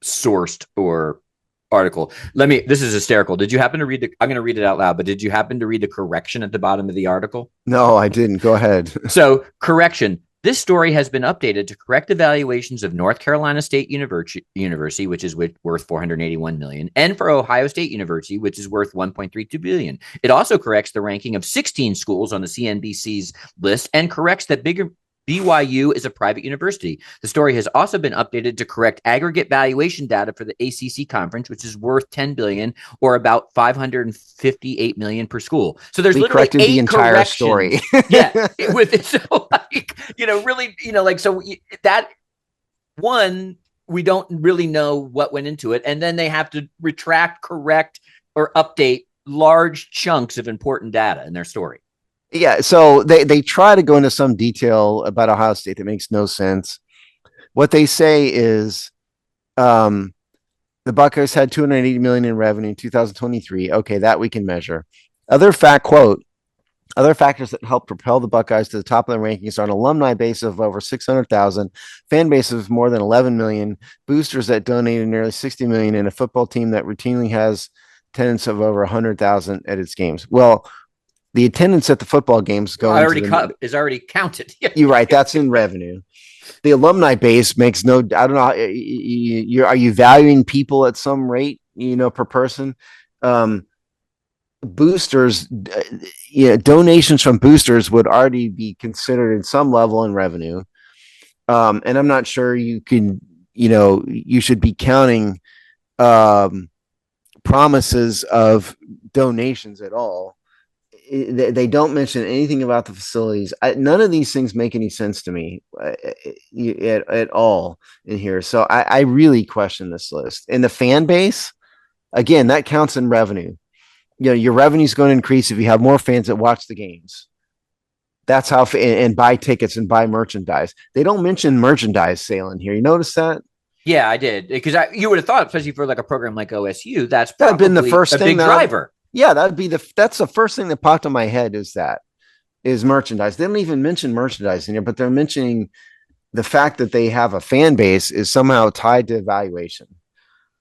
sourced or article. This is hysterical. Did you happen to read I'm going to read it out loud, but did you happen to read the correction at the bottom of the article? No, I didn't. Go ahead. So, correction. This story has been updated to correct the valuations of North Carolina State University, which is worth $481 million, and for Ohio State University, which is worth $1.32 billion. It also corrects the ranking of 16 schools on the CNBC's list and corrects that BYU is a private university. The story has also been updated to correct aggregate valuation data for the ACC conference, which is worth $10 billion or about $558 million per school. So there's literally the entire story. Yeah, with it. So that one, we don't really know what went into it, and then they have to retract, correct, or update large chunks of important data in their story. Yeah, so they try to go into some detail about Ohio State that makes no sense. What they say is the Buckeyes had $280 million in revenue in 2023. Okay, that we can measure. Other factors that help propel the Buckeyes to the top of the rankings are an alumni base of over 600,000, fan base of more than 11 million, boosters that donated nearly 60 million, and a football team that routinely has attendance of over 100,000 at its games. Well, the attendance at the football games is already counted. You're right. That's in revenue. The alumni base makes no. I don't know. Are you valuing people at some rate? Per person. Boosters. Donations from boosters would already be considered in some level in revenue. And I'm not sure you can. You should be counting promises of donations at all. They don't mention anything about the facilities. None of these things make any sense to me at all in here. So I really question this list. And the fan base, again, that counts in revenue. Your revenue is going to increase if you have more fans that watch the games. That's how and buy tickets and buy merchandise. They don't mention merchandise sale in here. You notice that? Yeah, I did because you would have thought, especially for like a program like OSU, that'd been the first big driver. Yeah, that's the first thing that popped in my head is merchandise. They don't even mention merchandise in here, but they're mentioning the fact that they have a fan base is somehow tied to evaluation.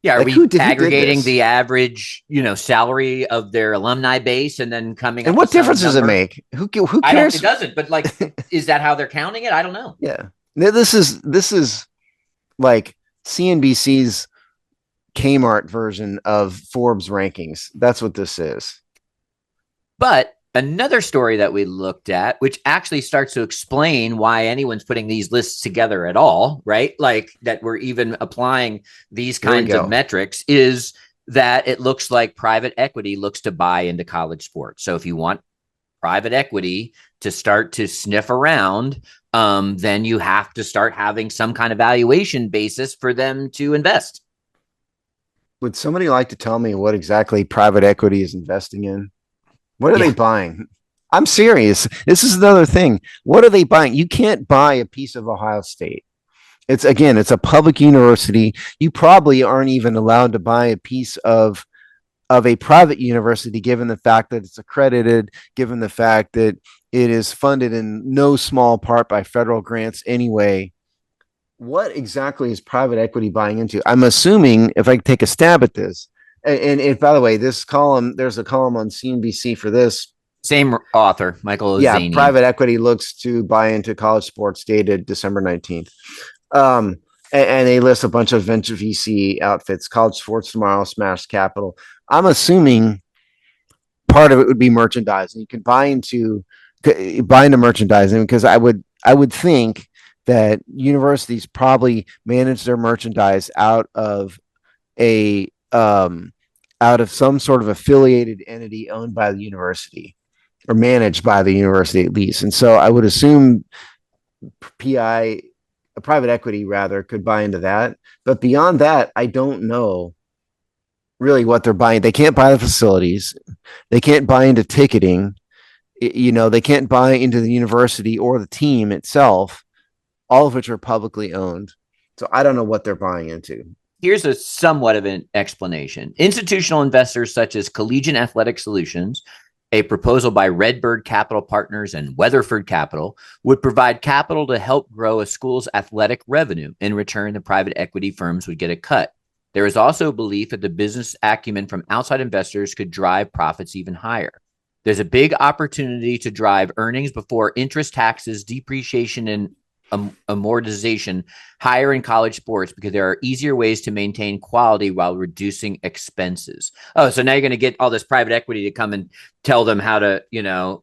Yeah, are we aggregating the average, salary of their alumni base and then coming? And what difference does it make? Who cares? It doesn't. But is that how they're counting it? I don't know. Yeah, this is like CNBC's Kmart version of Forbes rankings. That's what this is. But another story that we looked at, which actually starts to explain why anyone's putting these lists together at all, right? Like that we're even applying these kinds of metrics, is that it looks like private equity looks to buy into college sports. So if you want private equity to start to sniff around, then you have to start having some kind of valuation basis for them to invest. Would somebody like to tell me what exactly private equity is investing in? What are they buying? I'm serious. This is another thing. What are they buying? You can't buy a piece of Ohio State. It's a public university. You probably aren't even allowed to buy a piece of a private university, given the fact that it's accredited, given the fact that it is funded in no small part by federal grants anyway. What exactly is private equity buying into? I'm assuming, if I take a stab at this, and if, by the way, this column, there's a column on CNBC for this. Same author, Michael Ozanian. Yeah, private equity looks to buy into college sports, dated December 19th. And they list a bunch of venture VC outfits, College Sports Tomorrow, Smash Capital. I'm assuming part of it would be merchandising. You can buy into merchandising, because I would think that universities probably manage their merchandise out of some sort of affiliated entity owned by the university or managed by the university at least. And so I would assume private equity rather, could buy into that. But beyond that, I don't know really what they're buying. They can't buy the facilities. They can't buy into ticketing. They can't buy into the university or the team itself, all of which are publicly owned. So I don't know what they're buying into. Here's a somewhat of an explanation. Institutional investors such as Collegiate Athletic Solutions, a proposal by Redbird Capital Partners and Weatherford Capital, would provide capital to help grow a school's athletic revenue. In return, the private equity firms would get a cut. There is also a belief that the business acumen from outside investors could drive profits even higher. There's a big opportunity to drive earnings before interest, taxes, depreciation, and amortization higher in college sports, because there are easier ways to maintain quality while reducing expenses. Oh, so now you're going to get all this private equity to come and tell them how to, to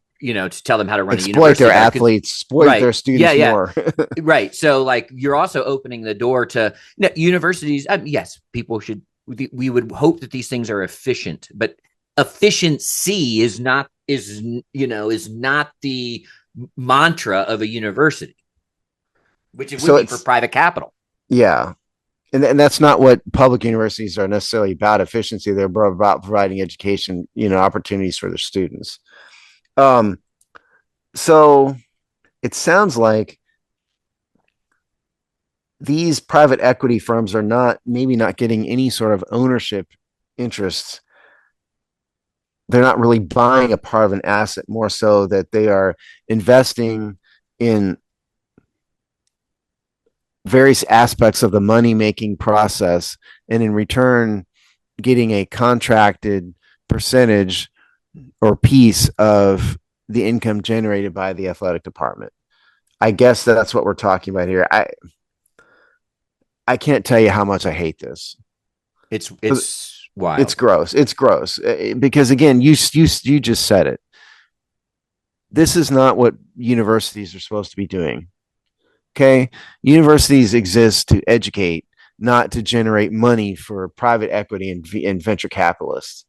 tell them how to run exploit a university. Their athletes, exploit their students more. Right. So like you're also opening the door to universities. Yes, people should, we would hope that these things are efficient, but efficiency is not the mantra of a university, which it would be for private capital. Yeah. And that's not what public universities are necessarily about, efficiency. They're about providing education, opportunities for their students. So it sounds like these private equity firms are maybe not getting any sort of ownership interests. They're not really buying a part of an asset, more so that they are investing in various aspects of the money-making process, and in return getting a contracted percentage or piece of the income generated by the athletic department. I guess that's what we're talking about here. I can't tell you how much I hate this. It's wild. It's gross. It's gross because, again, you just said it. This is not what universities are supposed to be doing. Okay, universities exist to educate, not to generate money for private equity and venture capitalists.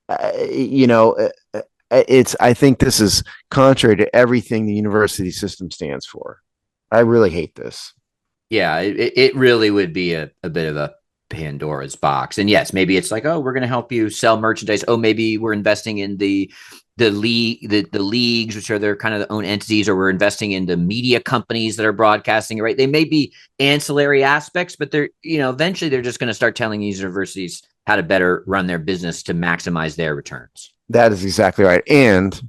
I think this is contrary to everything the university system stands for. I really hate this. Yeah, it really would be a bit of a Pandora's box. And yes, maybe it's like, oh, we're going to help you sell merchandise. Oh, maybe we're investing in the leagues, which are their kind of their own entities, or we're investing in the media companies that are broadcasting, right? They may be ancillary aspects, but they're, eventually they're just going to start telling these universities how to better run their business to maximize their returns. That is exactly right. And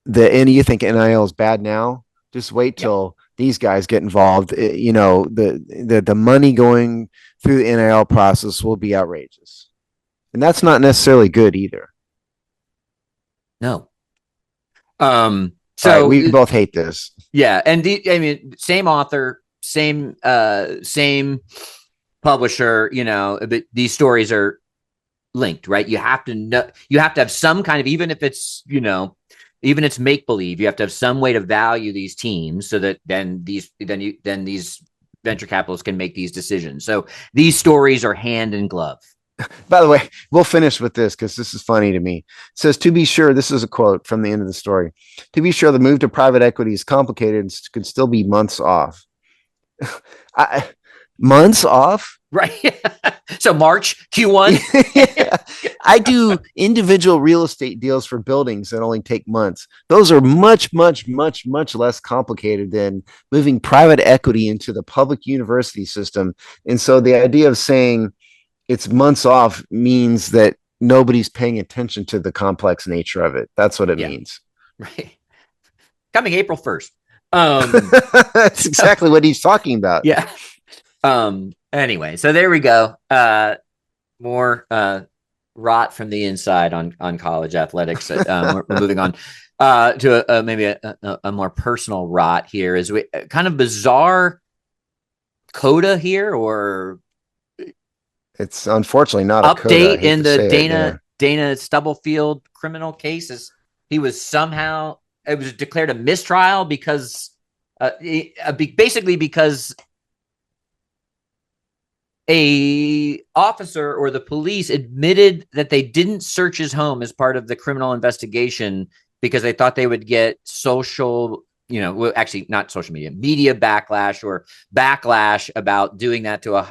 you think NIL is bad now? Just wait till these guys get involved. The money going through the NIL process will be outrageous. And that's not necessarily good either. No. So we both hate this. Yeah. And same author, same publisher, but these stories are linked, right? You have to know, you have to have some kind of, even if it's, even it's make believe, you have to have some way to value these teams so that then these venture capitalists can make these decisions. So these stories are hand in glove. By the way, we'll finish with this because this is funny to me. It says, to be sure, this is a quote from the end of the story. To be sure, the move to private equity is complicated and could still be months off. Months off? Right. So March, Q1. Yeah. I do individual real estate deals for buildings that only take months. Those are much, much, much, much less complicated than moving private equity into the public university system. And so the idea of saying it's months off means that nobody's paying attention to the complex nature of it. That's what it means. Right. Coming April 1st. That's exactly what he's talking about. Yeah. Anyway, so there we go. More rot from the inside on college athletics. We're moving on to maybe a more personal rot here. Is we kind of bizarre coda here, or it's unfortunately not update a coda, in the Dana Stubblefield criminal cases. He was somehow, it was declared a mistrial because basically because a officer or the police admitted that they didn't search his home as part of the criminal investigation because they thought they would get social, actually not social media backlash or backlash about doing that to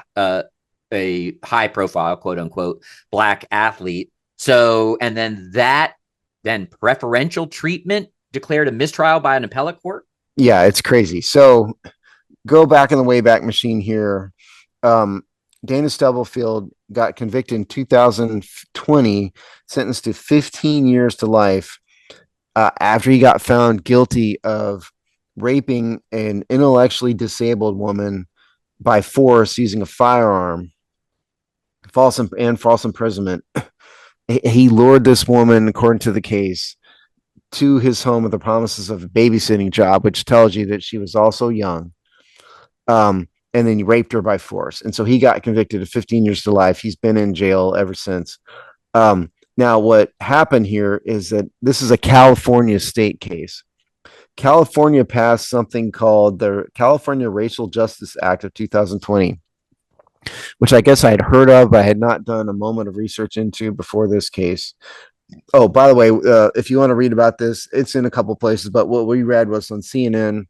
a high profile, quote unquote, black athlete. So, and then preferential treatment declared a mistrial by an appellate court. Yeah, it's crazy. So go back in the Wayback Machine here. Dana Stubblefield got convicted in 2020, sentenced to 15 years to life after he got found guilty of raping an intellectually disabled woman by force using a firearm, false imprisonment. He lured this woman, according to the case, to his home with the promises of a babysitting job, which tells you that she was also young. And then he raped her by force. And so he got convicted of 15 years to life. He's been in jail ever since. Now, what happened here is that this is a California state case. California passed something called the California Racial Justice Act of 2020, which I guess I had heard of, but I had not done a moment of research into before this case. Oh, by the way, if you want to read about this, it's in a couple places, but what we read was on CNN.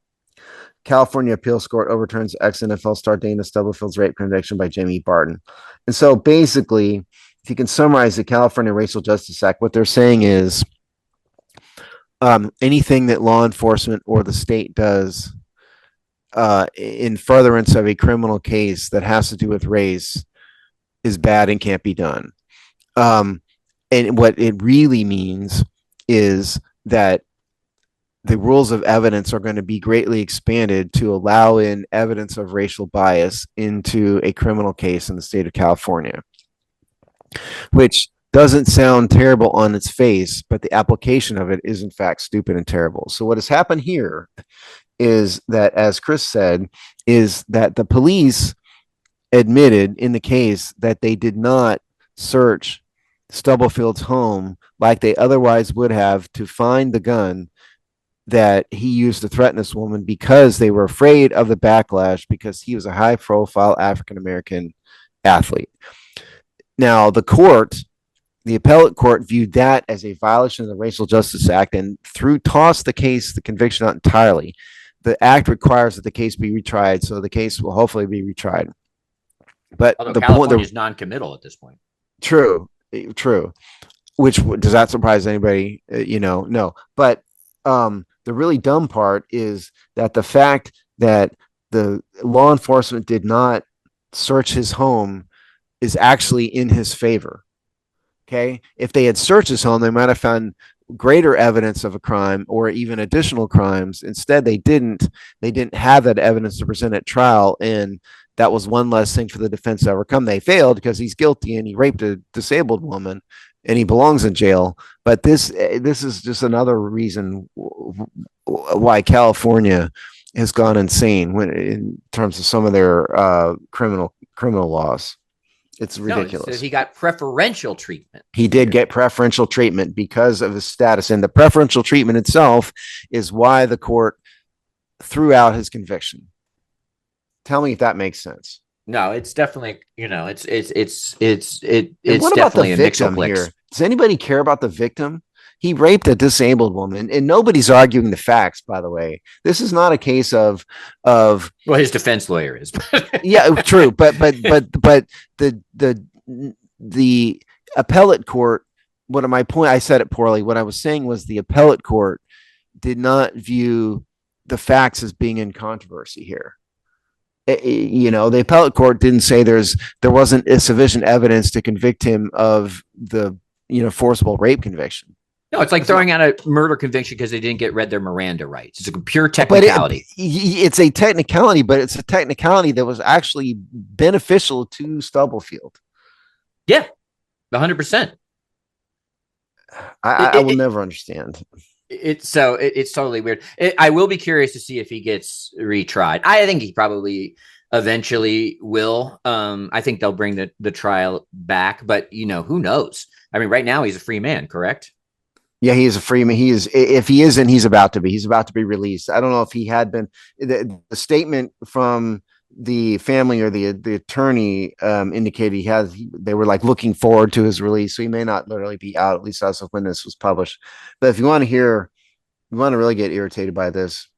California appeals court overturns ex-NFL star Dana Stubblefield's rape conviction by Jimmy Barton. And so basically, if you can summarize the California Racial Justice Act, what they're saying is anything that law enforcement or the state does in furtherance of a criminal case that has to do with race is bad and can't be done. And what it really means is that the rules of evidence are going to be greatly expanded to allow in evidence of racial bias into a criminal case in the state of California, which doesn't sound terrible on its face, but the application of it is in fact stupid and terrible. So what has happened here is that, as Chris said, is that the police admitted in the case that they did not search Stubblefield's home like they otherwise would have to find the gun that he used to threaten this woman, because they were afraid of the backlash because he was a high profile African-American athlete. Now, the appellate court viewed that as a violation of the Racial Justice Act and tossed the conviction out entirely. The act requires that the case be retried, so the case will hopefully be retried. But although California is non-committal at this point. True. Which does that surprise anybody? No. But the really dumb part is that the fact that the law enforcement did not search his home is actually in his favor. Okay. If they had searched his home, they might have found greater evidence of a crime or even additional crimes. Instead, they didn't have that evidence to present at trial. And that was one less thing for the defense to overcome. They failed because he's guilty and he raped a disabled woman and he belongs in jail. But this is just another reason why California has gone insane in terms of some of their criminal criminal laws. It's No, it ridiculous. says he got preferential treatment. He did get preferential treatment because of his status, and the preferential treatment itself is why the court threw out his conviction. Tell me if that makes sense. No, it's definitely, it's what about the definitely a victim Mixoplex. here? Does anybody care about the victim? He raped a disabled woman, and nobody's arguing the facts. By the way, this is not a case of Well, his defense lawyer is. yeah, true, but the appellate court. What my point? I said it poorly. What I was saying was the appellate court did not view the facts as being in controversy here. The appellate court didn't say there wasn't sufficient evidence to convict him of the forcible rape conviction. No, it's like throwing out a murder conviction because they didn't read their Miranda rights. It's a pure technicality. It's a technicality, but it's a technicality that was actually beneficial to Stubblefield. Yeah, 100%. I will never understand. It's totally weird. I will be curious to see if he gets retried. I think he probably eventually will. I think they'll bring the trial back, but who knows? I mean, right now he's a free man, correct? Yeah, he is a free man. He is. If he isn't, he's about to be. He's about to be released. I don't know if he had been. The statement from the family or the attorney indicated they were like looking forward to his release, so he may not literally be out, at least as of when this was published. But if you want to really get irritated by this,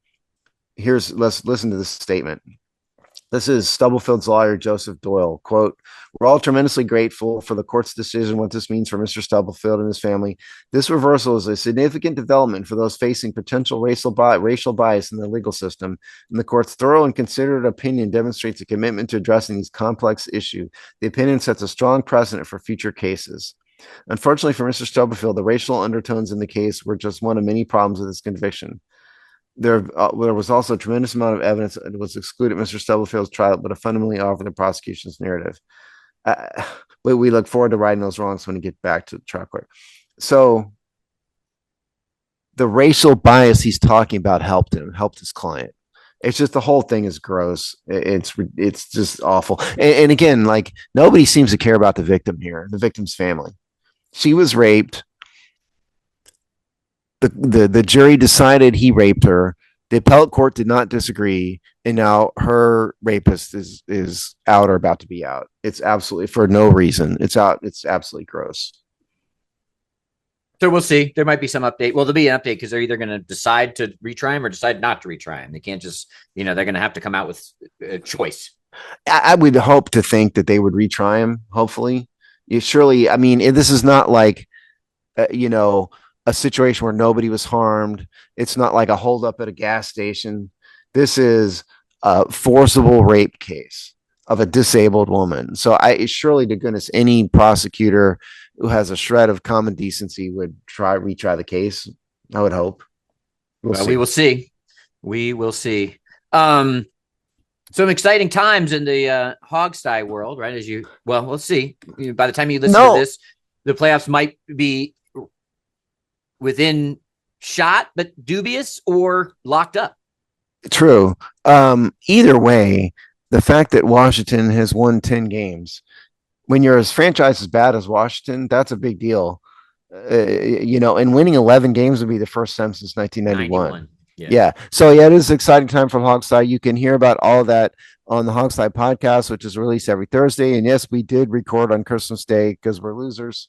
let's listen to this statement. This is Stubblefield's lawyer, Joseph Doyle. Quote, "We're all tremendously grateful for the court's decision, what this means for Mr. Stubblefield and his family. This reversal is a significant development for those facing potential racial bias in the legal system, and the court's thorough and considered opinion demonstrates a commitment to addressing these complex issues. The opinion sets a strong precedent for future cases. Unfortunately for Mr. Stubblefield, the racial undertones in the case were just one of many problems with his conviction. There was also a tremendous amount of evidence that was excluded at Mr. Stubblefield's trial, but fundamentally offered the prosecution's narrative. We look forward to righting those wrongs when we get back to the trial court." So the racial bias he's talking about helped his client. It's just the whole thing is gross. It's just awful. And again, like nobody seems to care about the victim here, the victim's family. She was raped. The jury decided he raped her. The appellate court did not disagree, and now her rapist is out or about to be out. It's absolutely for no reason. It's out. It's absolutely gross. So we'll see. There might be some update. Well, there'll be an update because they're either going to decide to retry him or decide not to retry him. They can't just, they're going to have to come out with a choice. I would hope to think that they would retry him. Hopefully, surely. I mean, this is not like, a situation where nobody was harmed. It's not like a holdup at a gas station. This is a forcible rape case of a disabled woman. So surely to goodness, any prosecutor who has a shred of common decency would retry the case. I would hope. We will see. We will see. Some exciting times in the Hogsty world, right? We'll see. By the time you listen to this, the playoffs might be within shot, but dubious or locked up. True. Either way, the fact that Washington has won 10 games, when you're as franchise as bad as Washington, that's a big deal. And winning 11 games would be the first time since 1991. Yeah. So it is an exciting time from Hogsty. You can hear about all of that on the Hogsty podcast, which is released every Thursday. And yes, we did record on Christmas Day because we're losers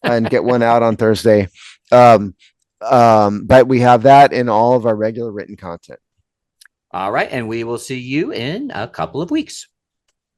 and get one out on Thursday. But we have that in all of our regular written content. All right. And we will see you in a couple of weeks.